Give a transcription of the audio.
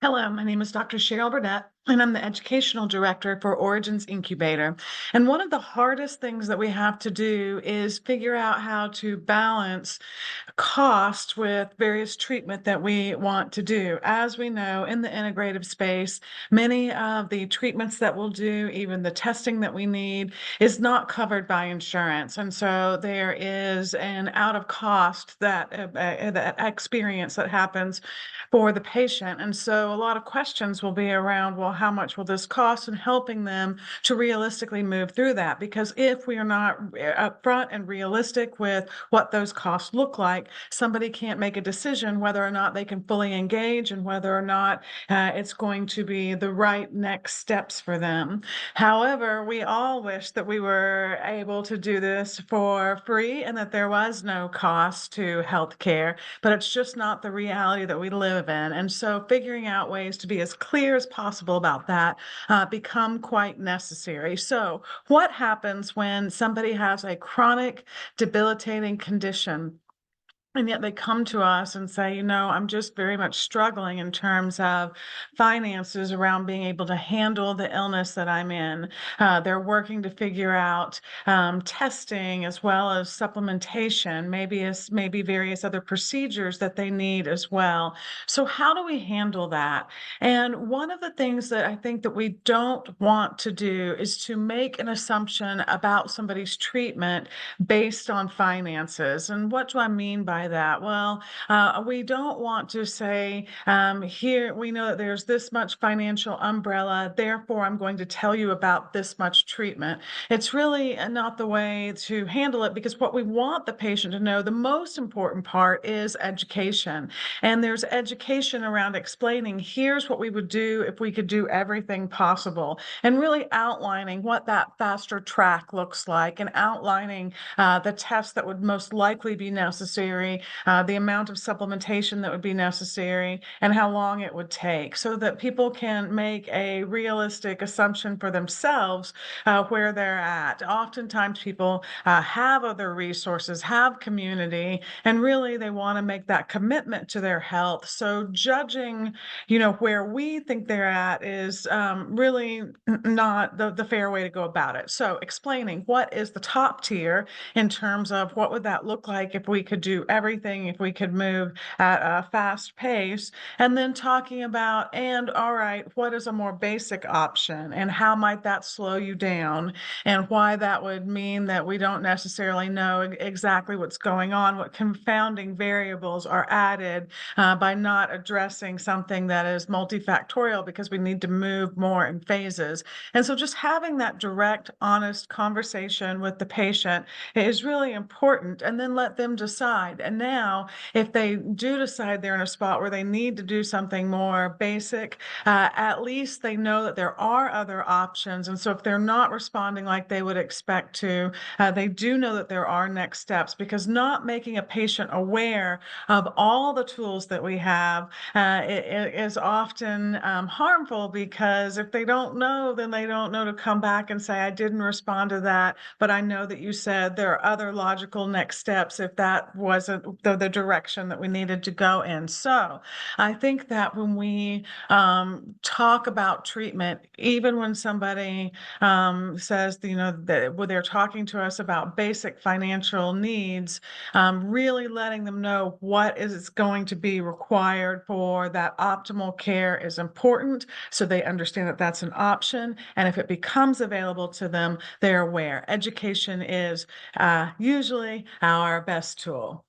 Hello, my name is Dr. Cheryl Burdette, and I'm the Educational Director for Origins Incubator. And one of the hardest things that we have to do is figure out how to balance cost with various treatment that we want to do. As we know, in the integrative space, many of the treatments that we'll do, even the testing that we need, is not covered by insurance. And so there is an out of cost that experience that happens for the patient. And so a lot of questions will be around, well, how much will this cost, and helping them to realistically move through that. Because if we are not upfront and realistic with what those costs look like, somebody can't make a decision whether or not they can fully engage and whether or not it's going to be the right next steps for them. However, we all wish that we were able to do this for free and that there was no cost to healthcare, but it's just not the reality that we live in. And so figuring out ways to be as clear as possible about that become quite necessary. So what happens when somebody has a chronic debilitating condition and yet they come to us and say, I'm just very much struggling in terms of finances around being able to handle the illness that I'm in. They're working to figure out testing as well as supplementation, maybe various other procedures that they need as well. So how do we handle that? And one of the things that I think that we don't want to do is to make an assumption about somebody's treatment based on finances. And what do I mean by that? Well, we don't want to say, here, we know that there's this much financial umbrella, therefore I'm going to tell you about this much treatment. It's really not the way to handle it, because what we want the patient to know, the most important part is education. And there's education around explaining, here's what we would do if we could do everything possible, and really outlining what that faster track looks like, and outlining the tests that would most likely be necessary, the amount of supplementation that would be necessary, and how long it would take, so that people can make a realistic assumption for themselves where they're at. Oftentimes people have other resources, have community, and really they want to make that commitment to their health. So judging, where we think they're at is really not the fair way to go about it. So explaining what is the top tier in terms of what would that look like if we could do everything, if we could move at a fast pace, and then talking about, and all right, what is a more basic option, and how might that slow you down, and why that would mean that we don't necessarily know exactly what's going on, what confounding variables are added by not addressing something that is multifactorial, because we need to move more in phases. And so just having that direct, honest conversation with the patient is really important, and then let them decide. And now, if they do decide they're in a spot where they need to do something more basic, at least they know that there are other options. And so if they're not responding like they would expect to, they do know that there are next steps, because not making a patient aware of all the tools that we have it is often harmful, because if they don't know, then they don't know to come back and say, I didn't respond to that, but I know that you said there are other logical next steps if that wasn't the direction that we needed to go in. So I think that when we talk about treatment, even when somebody says, that when they're talking to us about basic financial needs, really letting them know what is going to be required for that optimal care is important, so they understand that that's an option. And if it becomes available to them, they're aware. Education is usually our best tool.